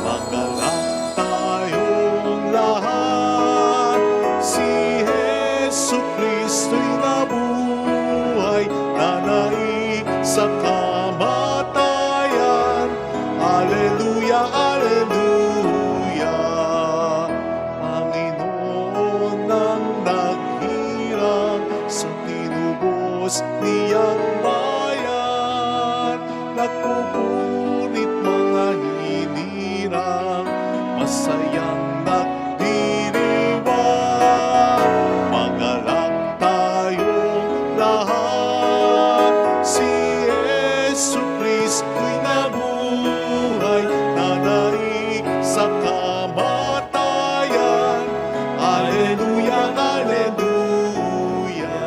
Magalak tayong lahat, si Jesu Cristo'y nabuhay, nanaig sa kamatayan. Alleluia, alleluia. Panginoon ang naghirang sa tinubos niyang bayan, nagpupunit mga hinirang, masayang nagdiriwang. Magalak tayong lahat, si Jesu Cristo'y nabuhay, nanaig sa kamatayan. Alleluia, alleluia.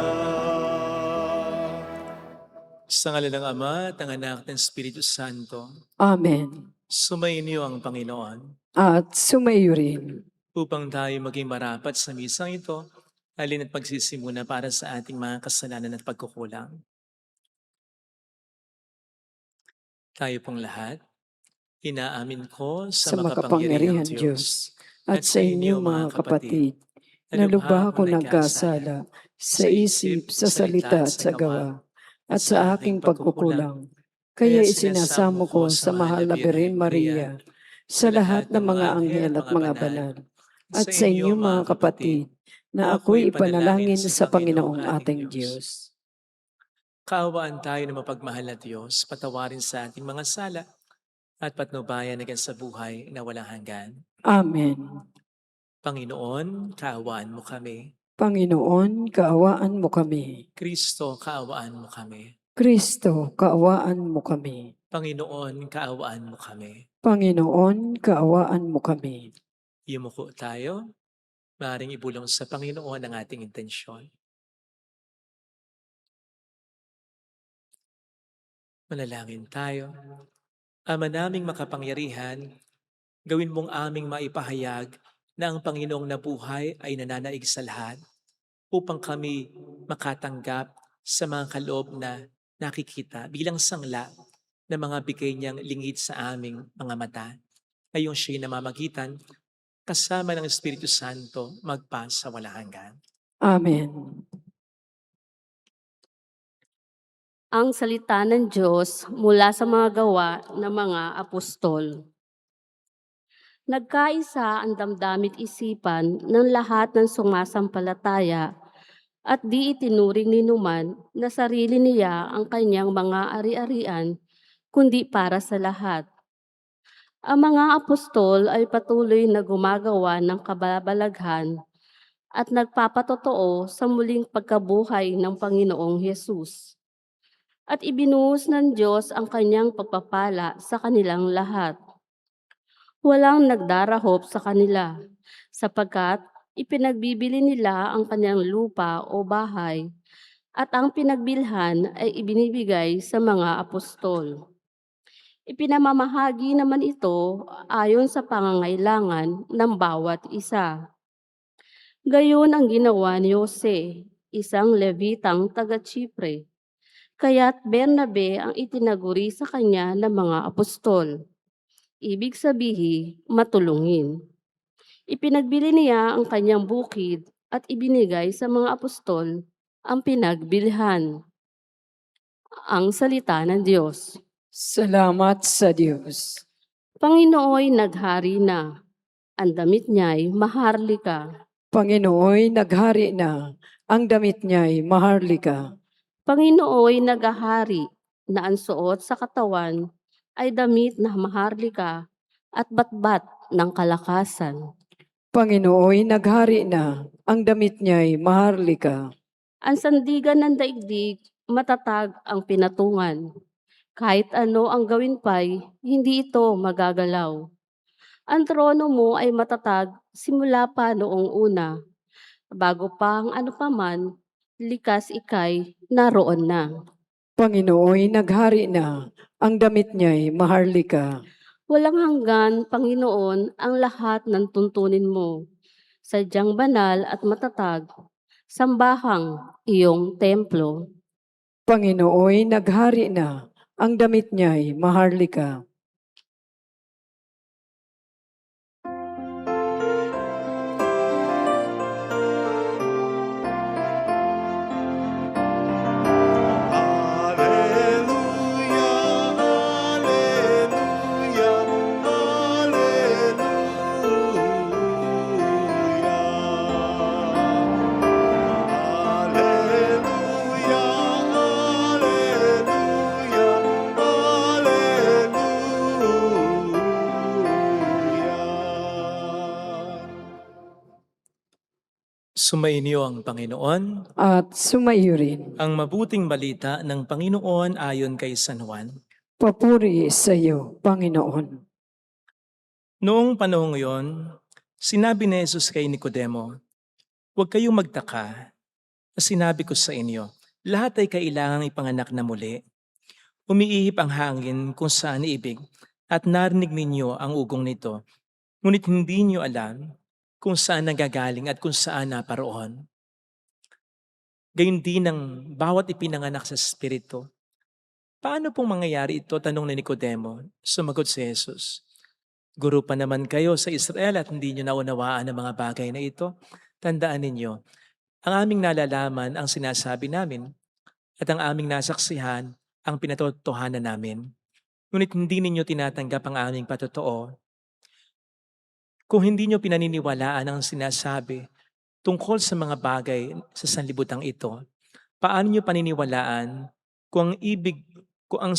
Sa ngalan ng Ama at ng Anak at ng Espiritu Santo, Amen. sumainyo ang Panginoon At sumayo rin. upang tayo maging marapat sa misang ito, alin at pagsisimuna para sa ating mga kasalanan at pagkukulang. Tayo pong lahat, inaamin ko Sa makapangyarihan Diyos at sa inyo mga kapatid, na lubha ako nagkasala sa isip, sa salita at sa gawa, at sa aking pagkukulang. Kaya isinasamo ko sa mahal na Birhen Maria, sa lahat ng mga anghel at mga banal, at sa inyo mga kapatid, na ako'y ipanalangin sa Panginoong ating Diyos. Kaawaan tayo ng mapagmahal na Diyos, patawarin sa ating mga sala, at patnubayan hanggang sa buhay na walang hanggan. Amen. Panginoon, kaawaan mo kami. Panginoon, kaawaan mo kami. Kristo, kaawaan mo kami. Kristo, kaawaan mo kami. Panginoon, kaawaan mo kami. Panginoon, kaawaan mo kami. Yumuko tayo, maaaring ibulong sa Panginoon ang ating intensyon. Manalangin tayo. Ama naming makapangyarihan, gawin mong aming maipahayag na ang Panginoong nabuhay ay nananaig sa lahat upang kami makatanggap sa mga kaloob na nakikita bilang sangla na mga bigay niyang lingid sa aming mga mata. Ngayong siya'y namamagitan, kasama ng Espiritu Santo, magpa sa walang hanggan. Amen. Ang salita ng Diyos mula sa mga gawa ng mga apostol. Nagkaisa ang damdamit isipan ng lahat ng sumasampalataya at di itinuring ni numan na sarili niya ang kanyang mga ari-arian, kundi para sa lahat. Ang mga apostol ay patuloy na gumagawa ng kababalaghan at nagpapatotoo sa muling pagkabuhay ng Panginoong Hesus. At ibinuhos ng Diyos ang kanyang pagpapala sa kanilang lahat. Walang nagdarahop sa kanila, sapagkat ipinagbibili nila ang kanyang lupa o bahay, at ang pinagbilhan ay ibinibigay sa mga apostol. Ipinamamahagi naman ito ayon sa pangangailangan ng bawat isa. Gayon ang ginawa ni Jose, isang Levitang taga-Chipre. Kaya't Bernabe ang itinaguri sa kanya ng mga apostol. Ibig sabihin, matulungin. Ipinagbili niya ang kanyang bukid at ibinigay sa mga apostol ang pinagbilhan. Ang salita ng Diyos. Salamat sa Diyos. Panginooy naghari na, ang damit niya'y maharlika. Panginooy naghari na, ang damit niya'y maharlika. Panginooy nagahari, na ang suot sa katawan ay damit na maharlika at batbat ng kalakasan. Panginooy naghari na, ang damit niya'y maharlika. Ang sandigan ng daigdig, matatag ang pinatungan. Kahit ano ang gawin pa'y, hindi ito magagalaw. Ang trono mo ay matatag simula pa noong una. Bago pa ang ano paman, likas ikay naroon na. Panginooy naghari na, ang damit niya'y maharlika. Walang hanggan, Panginoon, ang lahat ng tuntunin mo. Sadyang banal at matatag, sambahang iyong templo. Panginooy naghari na, ang damit niya'y maharlika. Hallelujah, hallelujah, hallelujah. Hallelujah, hallelujah. Sumainyo ang Panginoon. At sumayo rin. Ang mabuting balita ng Panginoon ayon kay San Juan. Papuri sa iyo, Panginoon. Noong panahong iyon, sinabi ni Jesus kay Nicodemo, "Huwag kayong magtaka. Sinabi ko sa inyo, lahat ay kailangang ipanganak na muli. Umiihip ang hangin kung saan ibig at narinig ninyo ang ugong nito. Ngunit hindi niyo alam kung saan nagagaling at kung saan naparoon. Gayun din ang bawat ipinanganak sa Espiritu. Paano pong mangyayari ito?" Tanong ni Nicodemo. Sumagot si Jesus, "Guro pa naman kayo sa Israel at hindi niyo naunawaan ang mga bagay na ito. Tandaan ninyo, ang aming nalalaman ang sinasabi namin at ang aming nasaksihan ang pinatotohanan namin. Ngunit hindi ninyo tinatanggap ang aming patotoo. Kung hindi niyo pinaniniwalaan ang sinasabi tungkol sa mga bagay sa sanlibutan ito, paano niyo paniniwalaan kung ang ibig, kung ang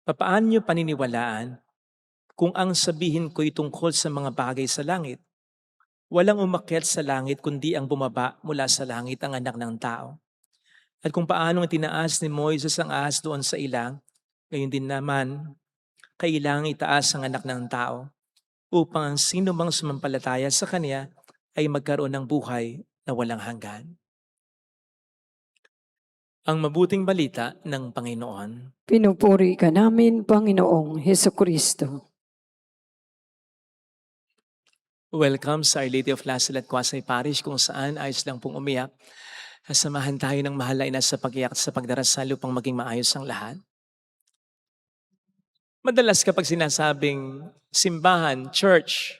paano niyo paniniwalaan kung ang sabihin ko'y tungkol sa mga bagay sa langit? Walang umakyat sa langit kundi ang bumaba mula sa langit, ang anak ng tao. At kung paano tinaas ni Moises ang ahas doon sa ilang, gayon din naman, kailangang itaas ang anak ng tao upang ang sino mang sumampalataya sa kanya ay magkaroon ng buhay na walang hanggan." Ang mabuting balita ng Panginoon. Pinupuri ka namin, Panginoong Hesukristo. Welcome sa Our Lady of Lasal at Quasay Parish, kung saan ayos lang pong umiyak. Samahan tayo ng mahal na ina sa pag-iyak at sa pagdarasal upang maging maayos ang lahat. Madalas kapag sinasabing simbahan, church,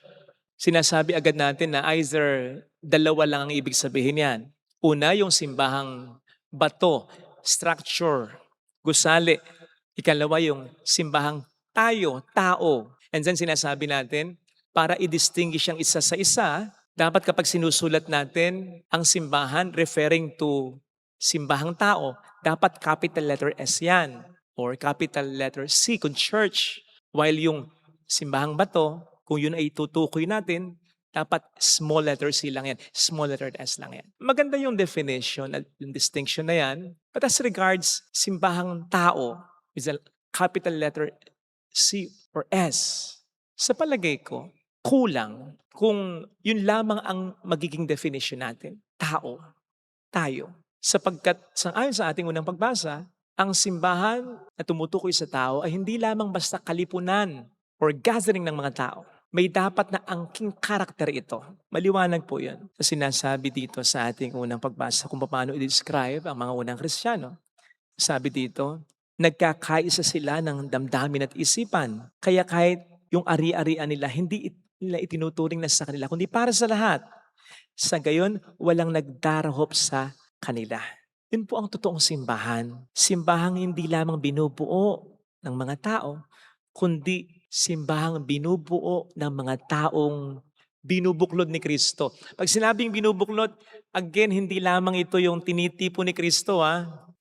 sinasabi agad natin na either dalawa lang ang ibig sabihin yan. Una, yung simbahang bato, structure, gusali. Ikalawa, yung simbahang tayo, tao. And then sinasabi natin, para i-distinguish ang isa sa isa, dapat kapag sinusulat natin ang simbahan referring to simbahang tao, dapat capital letter S yan or capital letter C kung church. While yung simbahang bato, kung yun ay tutukoy natin, dapat small letter C lang yan, small letter S lang yan. Maganda yung definition at yung distinction na yan. But as regards simbahang tao, is a capital letter C or S. Sa palagay ko, kulang kung yun lamang ang magiging definition natin. Tao, tayo. Sapagkat ayon sa ating unang pagbasa, ang simbahan na tumutukoy sa tao ay hindi lamang basta kalipunan or gathering ng mga tao. May dapat na angking karakter ito. Maliwanag po yun. Sa sinasabi dito sa ating unang pagbasa kung paano i-describe ang mga unang Kristiyano. Sabi dito, nagkakaisa sila ng damdamin at isipan. Kaya kahit yung ari-arian nila, hindi nila itinuturing na sa kanila, kundi para sa lahat. Sa gayon, walang nagdarahop sa kanila. Yun po ang totoong simbahan. Simbahang hindi lamang binubuo ng mga tao, kundi simbahang binubuo ng mga taong binubuklod ni Kristo. Pag sinabing binubuklod, again, hindi lamang ito yung tinitipo ni Kristo,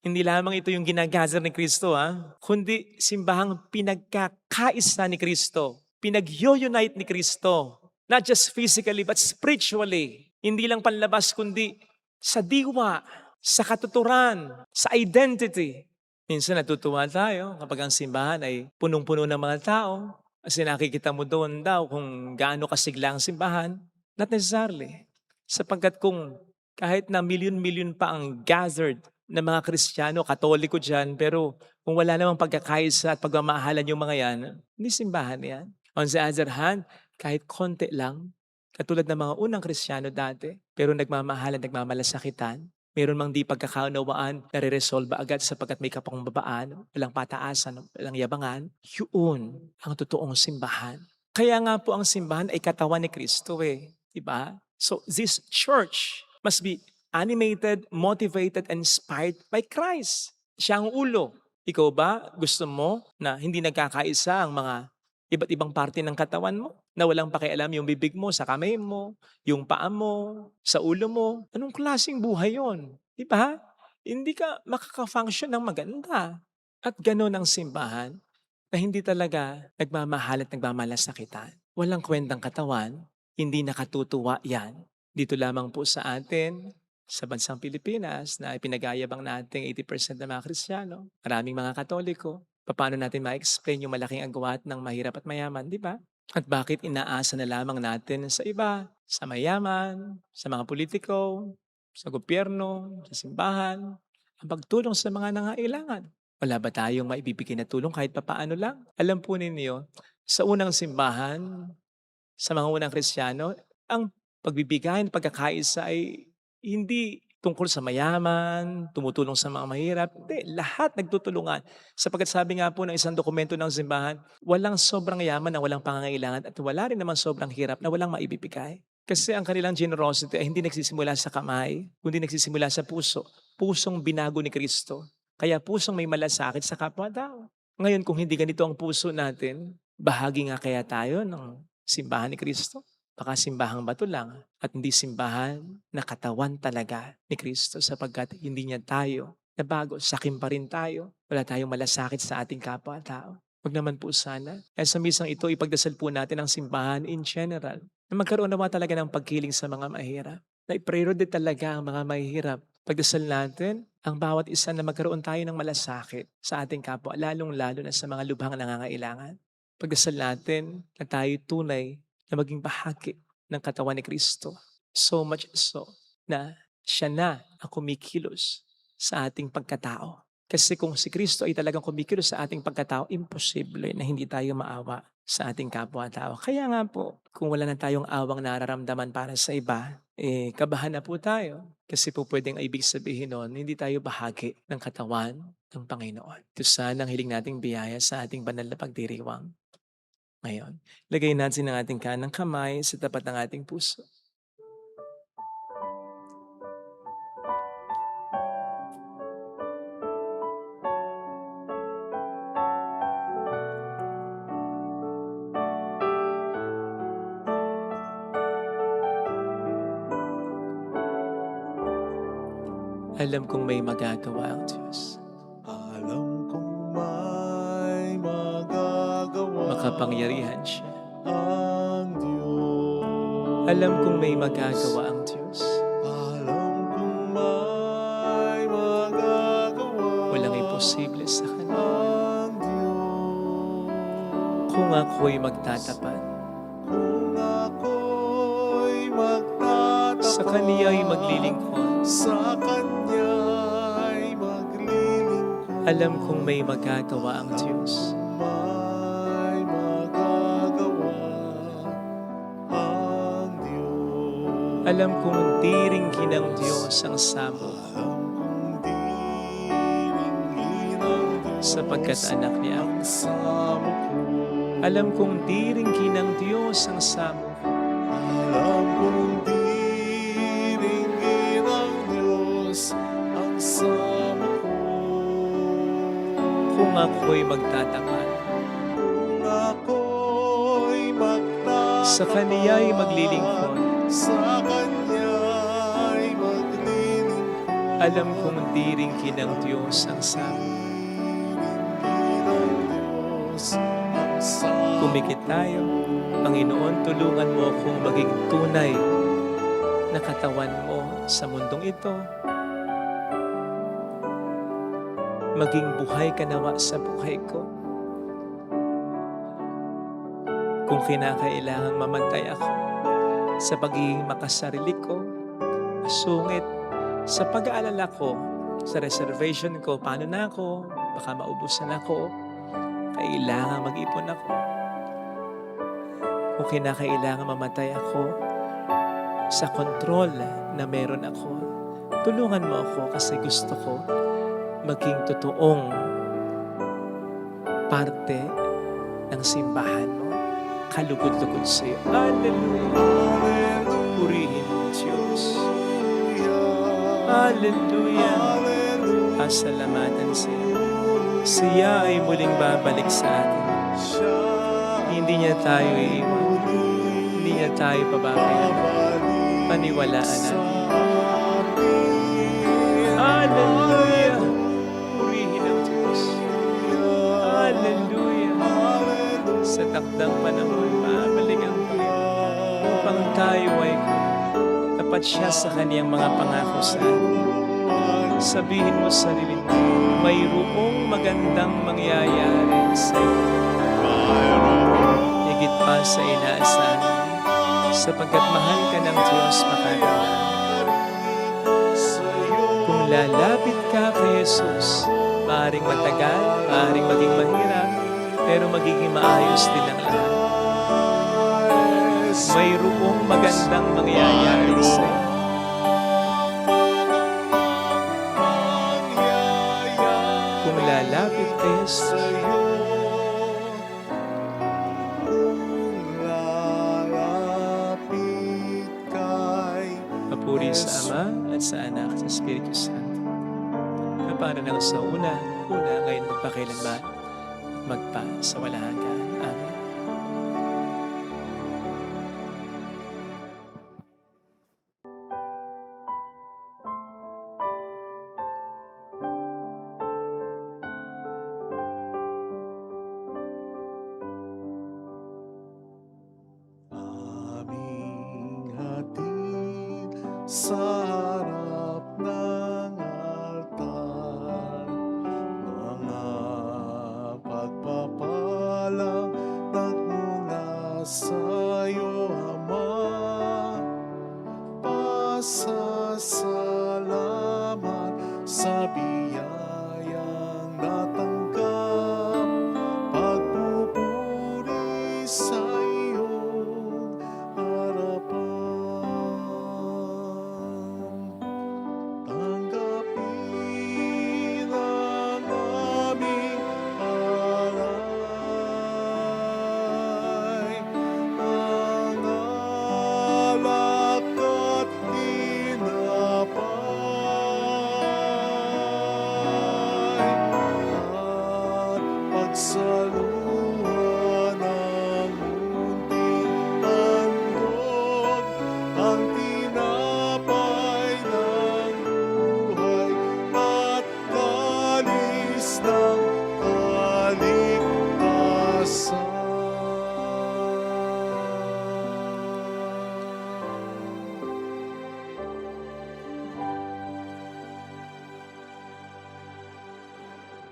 Hindi lamang ito yung ginagazer ni Kristo, kundi simbahang pinagkakaisa ni Kristo. Pinag-unite ni Kristo. Not just physically, but spiritually. Hindi lang panlabas, kundi sa diwa, sa katuturan, sa identity. Minsan natutuwa tayo kapag ang simbahan ay punong-puno ng mga tao. Kasi nakikita mo doon daw kung gaano kasigla ang simbahan. Not necessarily. Sapagkat kung kahit na milyon-milyon pa ang gathered na mga Kristiyano, Katoliko dyan, pero kung wala namang pagkakaisa at pagmamahalan yung mga yan, hindi simbahan yan. On the other hand, kahit konti lang, Katulad ng mga unang Kristiyano dati, pero nagmamahalan, nagmamalasakitan. Meron mang di pagkakaunawaan, nare-resolve agad sapagkat may kapangbabaan, walang pataasan, walang yabangan. Yun ang totoong simbahan. Kaya nga po ang simbahan ay katawan ni Kristo eh. Diba? So this church must be animated, motivated, and inspired by Christ. Siya ang ulo. Ikaw ba gusto mo na hindi nagkakaisa ang mga iba't ibang parte ng katawan mo? Na walang pakialam yung bibig mo sa kamay mo, yung paa mo, sa ulo mo. Anong klaseng buhay yon? Di ba? Hindi ka makaka-function ng maganda. At gano'n ang simbahan na hindi talaga nagmamahal at nagmamalasakitan. Walang kwentang katawan, hindi nakatutuwa yan. Dito lamang po sa atin, sa bansang Pilipinas, na ipinagayabang nating 80% ng mga Kristiyano, maraming mga Katoliko, paano natin ma-explain yung malaking agwat ng mahirap at mayaman, di ba? At bakit inaasa na lamang natin sa iba, sa mayaman, sa mga politiko, sa gobyerno, sa simbahan, ang pagtulong sa mga nangailangan? Wala ba tayong maibibigay na tulong kahit papaano lang? Alam po ninyo, sa unang simbahan, sa mga unang Kristiyano, ang pagbibigay ng pagkakaisa ay hindi tungkol sa mayaman, tumutulong sa mga mahirap. Hindi, lahat nagtutulungan. Sapagkat sabi nga po ng isang dokumento ng simbahan, walang sobrang yaman na walang pangangailangan at wala rin naman sobrang hirap na walang maibibigay. Kasi ang kanilang generosity ay hindi nagsisimula sa kamay, kundi nagsisimula sa puso. Pusong binago ni Kristo. Kaya pusong may malasakit sa kapwa-tao. Ngayon, kung hindi ganito ang puso natin, bahagi nga kaya tayo ng simbahan ni Kristo? Baka simbahang bato lang at hindi simbahan na katawan talaga ni Kristo sapagkat hindi niya tayo nabago. Sakim pa rin tayo. Wala tayong malasakit sa ating kapwa-tao. Huwag naman po sana. Kaya sa misang ito, ipagdasal po natin ang simbahan in general na magkaroon naman talaga ng pagkiling sa mga mahirap. Na i-priority talaga ang mga mahirap. Pagdasal natin ang bawat isa na magkaroon tayo ng malasakit sa ating kapwa, lalong-lalo na sa mga lubhang nangangailangan. Pagdasal natin na tayo tunay na maging bahagi ng katawan ni Kristo. So much so na siya na ang kumikilos sa ating pagkatao. Kasi kung si Kristo ay talagang kumikilos sa ating pagkatao, imposible na hindi tayo maawa sa ating kapwa-tao. Kaya nga po, kung wala na tayong awang nararamdaman para sa iba, kabahan na po tayo. Kasi po pwedeng ibig sabihin nun, hindi tayo bahagi ng katawan ng Panginoon. Ito sana ang hiling nating biyaya sa ating banal na pagdiriwang. Ngayon, lagay natin ang ating kanang kamay sa tapat ng ating puso. Alam kong may magagawa ang Diyos. Alam kong may magagawa Makapangyarihan siya. ang Diyos. Alam kong may magagawa ang Diyos. Alam kong may magagawa Walang imposible sa Kanya. ang Diyos. Kung ako'y magtatapat, Kung ako'y magtatapat sa Kaniya'y maglilingkod, sa Kanya'y maglilingkod, alam kong may magagawa ang Diyos. may magagawa ang Diyos. Alam kong diringgin ng Diyos ang samo Alam kong diringgin ang Diyos sapagkat anak niya ako. ang samo ko. Alam kong diringgin ng Diyos ang samo Alam kong diringgin ang Diyos ang samo ko. kung ako'y magtatapat. Kung ako'y magtatapat Sa Kaniya'y maglilingkod, sa Kanya'y maglilingkod, alam kong diringgin ng Diyos ang samo. diringgin ang Diyos ang samo. Kumikit tayo. Panginoon, tulungan mo akong maging tunay na katawan mo sa mundong ito. Maging buhay ka nawa sa buhay ko. Kung kinakailangang mamantay ako sa pagiging makasarili ko, masungit, sa pag-aalala ko, sa reservation ko, paano na ako, baka maubusan ako, kailangan mag-ipon ako. Kung kinakailangan mamatay ako, sa kontrol na meron ako. Tulungan mo ako kasi gusto ko maging totoong parte ng simbahan mo. Kalugod-lugod sa iyo. Hallelujah. Purihin mo, Diyos. Hallelujah. Pasalamatan sa iyo. Siya ay muling babalik sa atin. Hindi niya tayo iiwan. Hindi niya tayo pababayaan. Paniwalaan natin. Hallelujah! Purihin ang Diyos. Hallelujah! Sa takdang panahon, babalik ang Panginoon upang tayo ay tapat siya sa kaniyang mga pangako sa atin. Sabihin mo sa sarili mo, mayroong magandang mangyayari sa iyo. Higit pa sa inaasahan, sapagkat mahal ka ng Diyos makadala. Kung lalapit ka kay Jesus, maaaring matagal, maaaring maging mahirap, pero magiging maayos din ang lahat. Mayroong magandang mangyayari sa iyo. Kung lalapit kay Jesus, papuri sa Ama at sa Anak at sa Espiritu Santo. Kapara ng sa una, ngayon magpakailanman, magpa sa walang hanggan. Amen. Aming hatid sa harap ng altar, mga pagpapalang nagmula sa'yo, Ama. Pasasalamat sa biyayang natanggap, pagpupuri sa iyong harapan. Tanggapin ang aming alay, ang alak at tinapay, at pagsaluhan ng munting handog, ang tinapay ng buhay at kalis ng kaligtasan.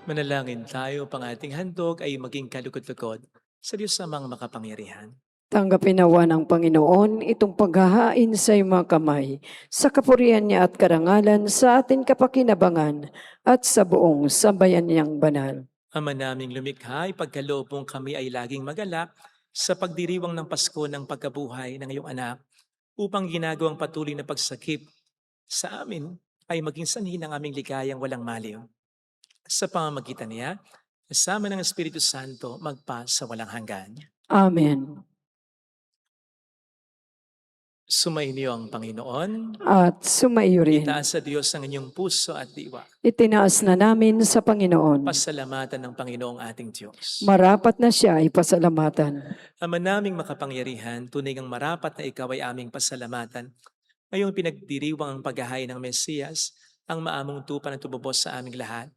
Manalangin tayo upang ating handog ay maging kalugod-lugod sa Diyos namang makapangyarihan. Tanggapin nawa ng Panginoon itong paghahain sa iyong mga kamay, sa kapurihan niya at karangalan sa ating kapakinabangan at sa buong sambayan niyang banal. Ama naming lumikha, ipagkaloob mong kami ay laging magalak sa pagdiriwang ng Pasko ng pagkabuhay ng iyong anak, upang ginagawang patuloy na pagsakip sa amin ay maging sanhi ng aming ligayang walang maliw. Sa pamamagitan niya, kasama ng Espiritu Santo, magpa sa walang hanggan. Amen. Sumainyo ang Panginoon. At sumaiyo rin. Itaas sa Diyos ang inyong puso at diwa. Itinaas na namin sa Panginoon. Pasalamatan ng Panginoong ating Diyos. Marapat na siya ay pasalamatan. Ama naming makapangyarihan, tunay ngang marapat na ikaw ay aming pasalamatan. Ngayong pinagdiriwang ang paghahain ng Mesiyas, ang maamong tupa na tumubos sa aming lahat.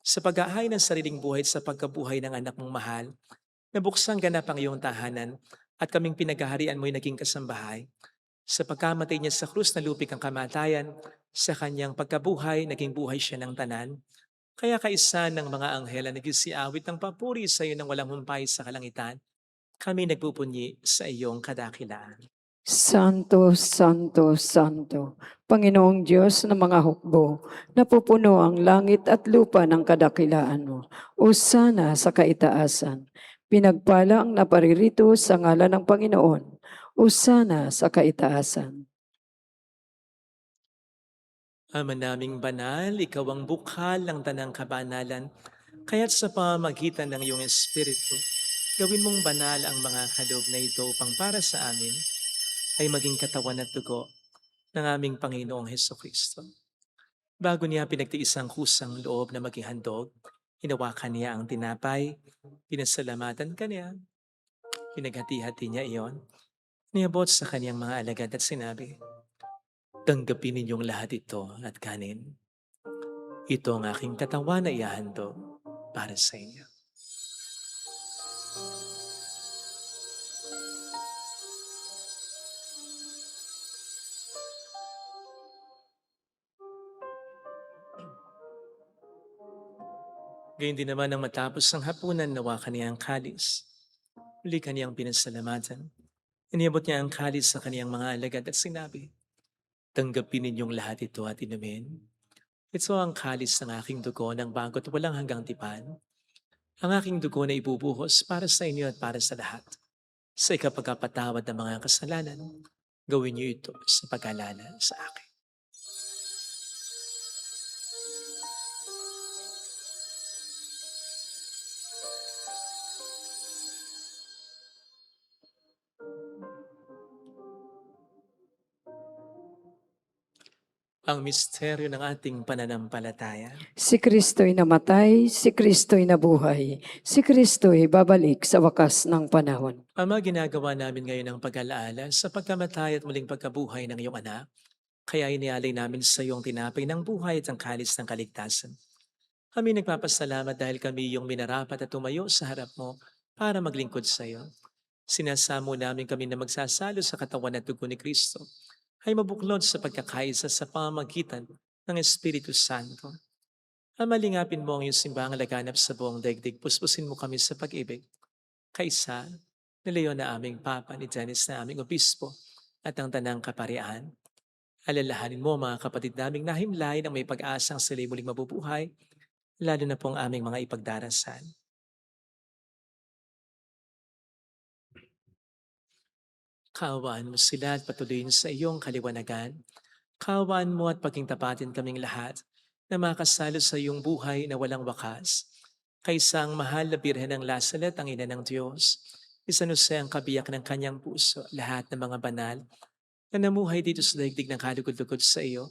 Sa paghahain ng sariling buhay sa pagkabuhay ng anak mong mahal, nabuksan ganap ang iyong tahanan at kaming pinaghaharian mo'y naging kasambahay. Sa pagkamatay niya sa krus na lupig ang kamatayan, sa kanyang pagkabuhay, naging buhay siya ng tanan. Kaya kaisa ng mga anghel na nagsiawit ng papuri sa iyo ng walang humpay sa kalangitan, kami nagpupunyi sa iyong kadakilaan. Santo, Santo, Santo, Panginoong Diyos ng mga hukbo, napupuno ang langit at lupa ng kadakilaan mo. Hosana sa kaitaasan. Pinagpala ang naparirito sa ngalan ng Panginoon. Hosana sa kaitaasan. Ama naming banal, ikaw ang bukal ng tanang kabanalan, kaya't sa pamamagitan ng iyong Espiritu, gawin mong banal ang mga kaloob na ito upang para sa amin ay maging katawan at dugo ng aming Panginoong Heso Kristo. Bago niya pinagtiis ang kusang loob na maging handog, hinawakan niya ang tinapay, pinasalamatan kanya, pinaghati-hati niya iyon, niabot sa kaniyang mga alagad at sinabi, "Tanggapin ninyong lahat ito at kanin. Ito ang aking katawan na ihahandog para sa inyo." Gayun din naman nang matapos ang hapunan, nawa kaniyang kalis. Muli kaniyang pinasalamatan. Iniabot niya ang kalis sa kaniyang mga alagad at sinabi, "Tanggapin ninyong lahat ito at inumin. Ito ang kalis ng aking dugo ng bago't walang hanggang tipan. Ang aking dugo na ibubuhos para sa inyo at para sa lahat. Sa ikapagkapatawad ng mga kasalanan, gawin niyo ito sa pag-alala sa akin." Ang misteryo ng ating pananampalataya. Si Kristo'y namatay, si Kristo'y nabuhay, si Kristo'y babalik sa wakas ng panahon. Ama, ginagawa namin ngayon ang pag-alaala sa pagkamatay at muling pagkabuhay ng iyong anak. Kaya inialay namin sa iyong tinapay ng buhay at ang kalis ng kaligtasan. Kami nagpapasalamat dahil kami iyong minarapat at tumayo sa harap mo para maglingkod sa iyo. Sinasamo namin kami na magsasalo sa katawan at dugo ni Kristo ay mabuklod sa pagkakaisa sa pamamagitan ng Espiritu Santo. Amalingapin mo ang iyong simbahang laganap sa buong daigdig. Puspusin mo kami sa pag-ibig. Kaisa, ni Leon na aming Papa, ni Dennis na aming Obispo, at ang Tanang Kaparian. Alalahanin mo mga kapatid naming nahimlay na may pag-asang sila'y muling mabubuhay, lalo na pong aming mga ipagdarasal. Kaawaan mo sila at patuloyin sa iyong kaliwanagan. Kaawaan mo at paging tapatin kaming lahat na makasalo sa iyong buhay na walang wakas. Kaysa ang mahal na Birhen ng Lasalet, ang ina ng Diyos, San Jose ang kabiyak ng kanyang puso, lahat ng mga banal na namuhay dito sa daigdig ng kalugod-lugod sa iyo,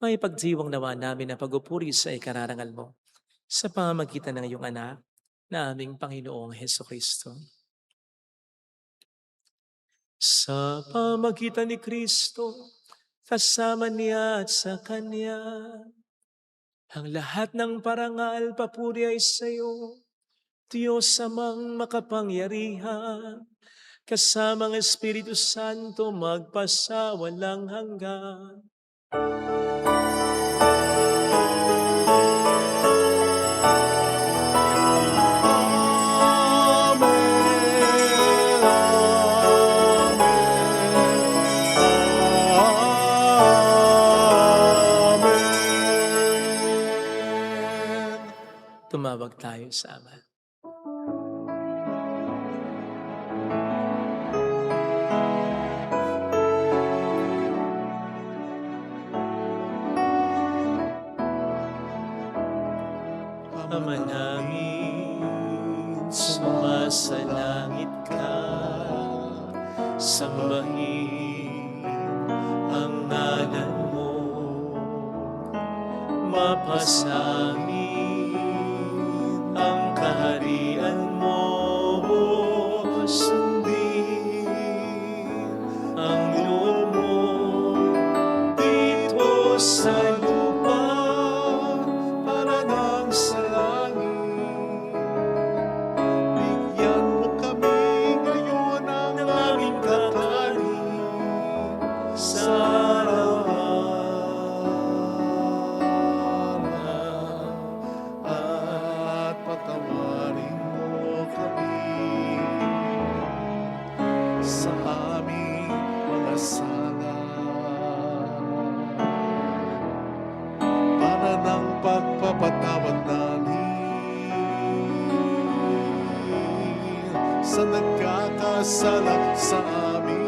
may pagdiwang nawa namin na pag-upuri sa ikararangal mo sa pamamagitan ng iyong anak na aming Panginoong Heso Kristo. Sa pamamagitan ni Kristo, kasama niya at sa Kanya, ang lahat ng parangal papuri ay sa iyo, Diyos amang makapangyarihan, kasama ang Espiritu Santo magpasawalang hanggan. Tumawag tayo sa Ama. Ama namin, sumasalangit ka, sambahin ang ngalan mo, mapasamin ang kaharian mo, sundin ang loob mo dito sa lupa para nang sa langit. Bigyan mo kami ngayon ng aming kakanin sa At patawarin mo kami sa aming mga sala, para ng pagpapatawad namin sa nagkakasala sa amin.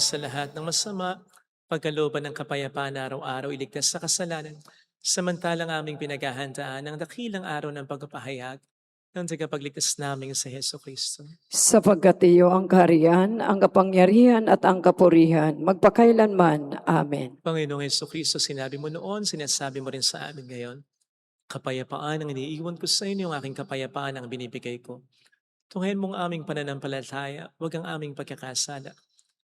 sa lahat ng masama, pagkalooban ng kapayapaan na araw-araw iligtas sa kasalanan, samantalang aming pinaghahandaan ang dakilang araw ng pagpapahayag ng tagapagligtas naming sa Heso Kristo. Sapagkat iyo ang kaharian, ang kapangyarihan at ang kapurihan, magpakailanman. Amen. Panginoong Heso Kristo, sinabi mo noon, sinasabi mo rin sa amin ngayon, kapayapaan ang iniiwan ko sa inyo, ang aking kapayapaan ang binibigay ko. Tunghayan mo ang aming pananampalataya, huwag ang aming pagkakasala.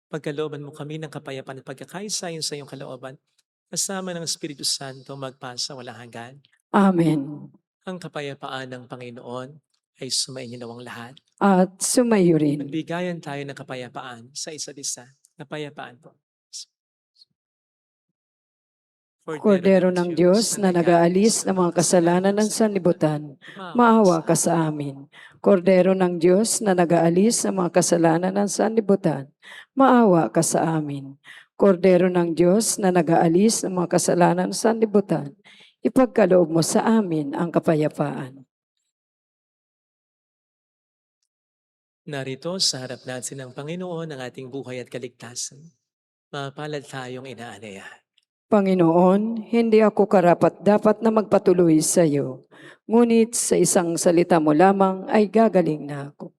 Pagkalooban mo kami ng kapayapaan at pagkakaisayon sa iyong kalooban, kasama ng Espiritu Santo magpasa walang hanggan. Amen. Ang kapayapaan ng Panginoon ay sumainyo nawang lahat. At sumayo rin. Magbigayan tayo ng kapayapaan sa isa't isa. Kapayapaan po. Kordero ng Diyos na nag-aalis ng mga kasalanan ng sanlibutan, maawa ka sa amin. Kordero ng Diyos na nag-aalis ng mga kasalanan ng sanlibutan, maawa ka sa amin. Kordero ng Diyos na nag-aalis ng mga kasalanan ng sanlibutan, ipagkaloob mo sa amin ang kapayapaan. Narito sa harap natin ng Panginoon ang ating buhay at kaligtasan. Mapalad tayong inaanyayahan. Panginoon, hindi ako karapat-dapat na magpatuloy sa iyo, ngunit sa isang salita mo lamang ay gagaling na ako.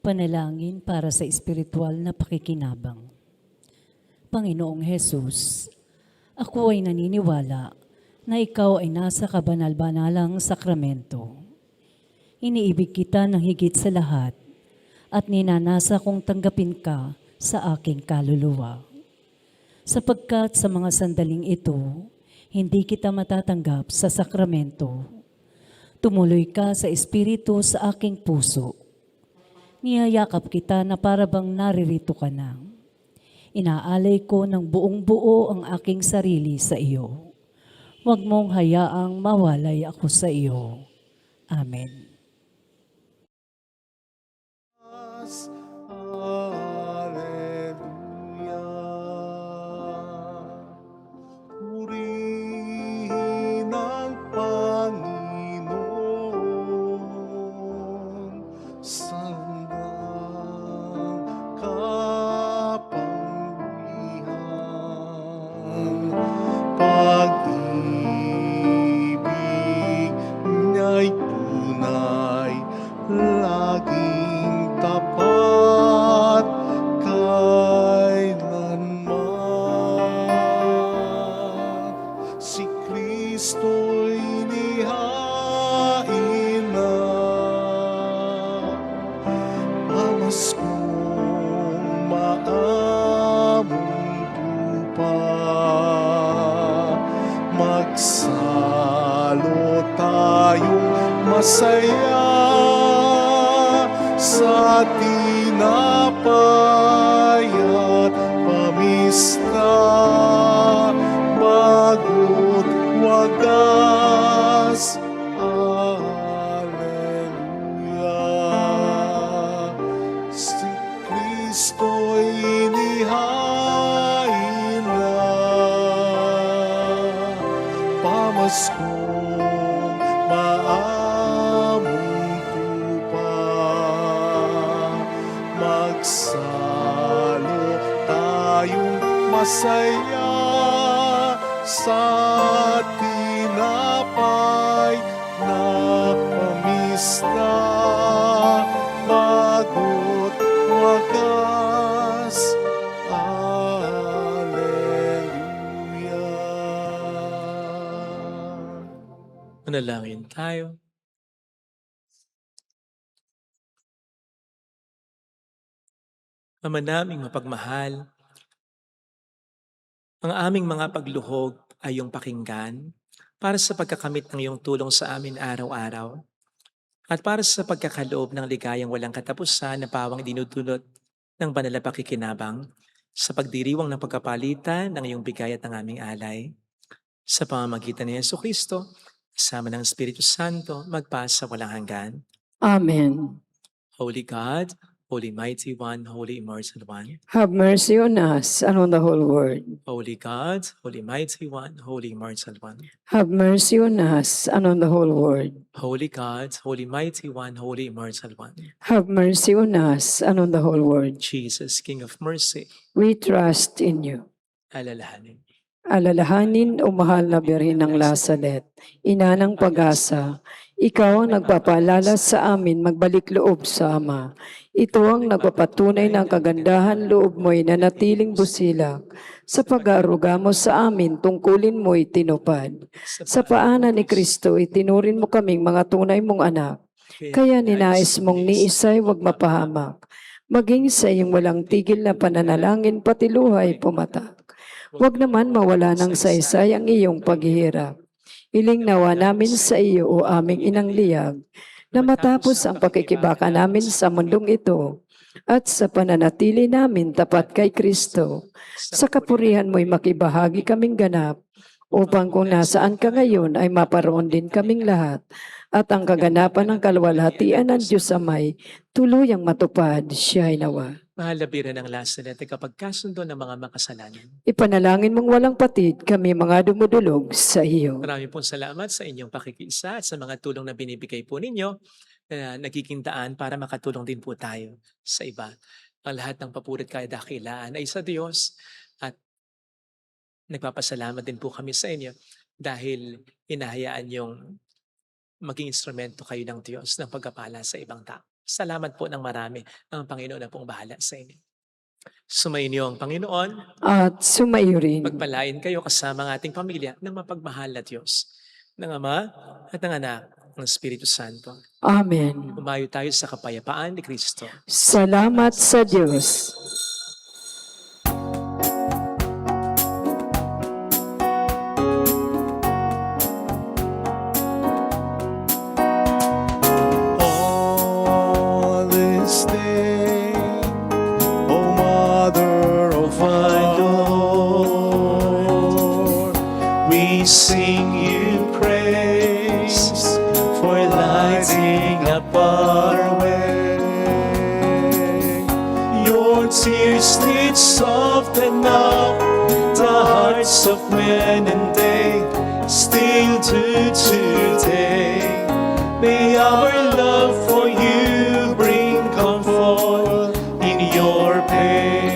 Panalangin para sa espiritual na pakikinabang. Panginoong Hesus, ako ay naniniwala na ikaw ay nasa kabanal-banalang sakramento. Iniibig kita ng higit sa lahat at ninanasa kong tanggapin ka sa aking kaluluwa. Sapagkat sa mga sandaling ito, hindi kita matatanggap sa sakramento. Tumuloy ka sa espiritu sa aking puso. Niyayakap kita na parabang naririto ka na. Inaalay ko ng buong buo ang aking sarili sa iyo. Huwag mong hayaang mawalay ako sa iyo. Amen. Hallelujah. Purihin ang Panginoon sa pag-ibig niya'y tunay, laging tapat kailanman. Si Kristo'y nihain na, pamaskong maamong tupa. Magsalo tayong masaya sa tinapay at pamista, bago't wagas. Hallelujah. Si Kristo'y inihain na, pamaskong maamong tupa. Magsalo tayong masaya sa tinapay na pamista, bago't wagas. Hallelujah. Manalangin tayo. Ama naming mapagmahal, ang aming mga pagluhog ay iyong pakinggan para sa pagkakamit ng iyong tulong sa amin araw-araw at para sa pagkakaloob ng ligayang walang katapusan na pawang dinudulot ng banal na pakikinabang sa pagdiriwang ng pagkapalitan ng iyong bigay at ng aming alay. Sa pamamagitan ni Jesucristo, kasama ng Espiritu Santo, magpasa walang hanggan. Amen. Holy God, Holy Mighty One, Holy Immortal One. Have mercy on us and on the whole world. Holy God, Holy Mighty One, Holy Immortal One. Have mercy on us and on the whole world. Holy God, Holy Mighty One, Holy Immortal One. Have mercy on us and on the whole world. Jesus, King of Mercy, We trust in you. alalahanin. Alalahanin o mahal na Birhen ng Lazaret, ina ng pag-asa, ikaw ang nagpapaalala sa amin magbalik loob sa Ama. Ito ang nagpapatunay ng kagandahan loob mo'y nanatiling busilak. Sa pag-aaruga mo sa amin, tungkulin mo'y tinupad. Sa paanan ni Kristo, itinurin mo kaming mga tunay mong anak. Kaya ninais mong ni Isay wag mapahamak. Maging sa iyong walang tigil na pananalangin pati luhay pumatak. Huwag naman mawala ng saysay ang iyong paghihirap. Iling nawa namin sa iyo o aming inang liyag, na matapos ang pakikibaka namin sa mundong ito, at sa pananatili namin tapat kay Kristo, sa kapurihan mo'y makibahagi kaming ganap, upang kung nasaan ka ngayon ay maparoon din kaming lahat, at ang kaganapan ng kalwalhatian ng Diyos Amay, tuluyang matupad siya ay nawa. Mahal na Birhen ng Lazaret, kapag kasundo ng mga makasalanan. Ipanalangin mong walang patid kami mga dumudulog sa iyo. Maraming pong salamat sa inyong pakikiisa at sa mga tulong na binibigay po ninyo na nagiging daan para makatulong din po tayo sa iba. Ang lahat ng papurit kaya dakilaan ay sa Diyos at nagpapasalamat din po kami sa inyo dahil hinahayaan yung maging instrumento kayo ng Diyos ng pagkapala sa ibang tao. Salamat po ng marami. Ang Panginoon na pong bahala sa inyo. Sumainyo ang Panginoon. At sumayo rin. Pagpalain kayo kasama ng ating pamilya ng mapagmahal na Diyos, ng Ama at ng Anak, ng Espiritu Santo. Amen. Umayo tayo sa kapayapaan ni Kristo. Salamat sa Diyos. On this day, O Mother of my Lord, we sing you praise for lighting up our way. Your tears did soften up the hearts of men, and they still do today. May our love for you bring comfort in your pain.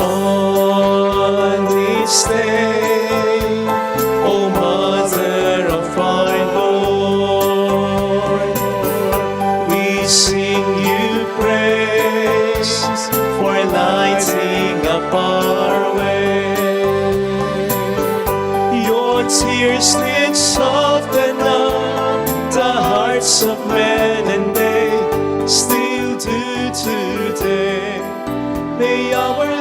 On this day, O Mother of our Lord, we sing you praise for lighting up our way. Your tears did soften up the hearts of men, and they still do today. May our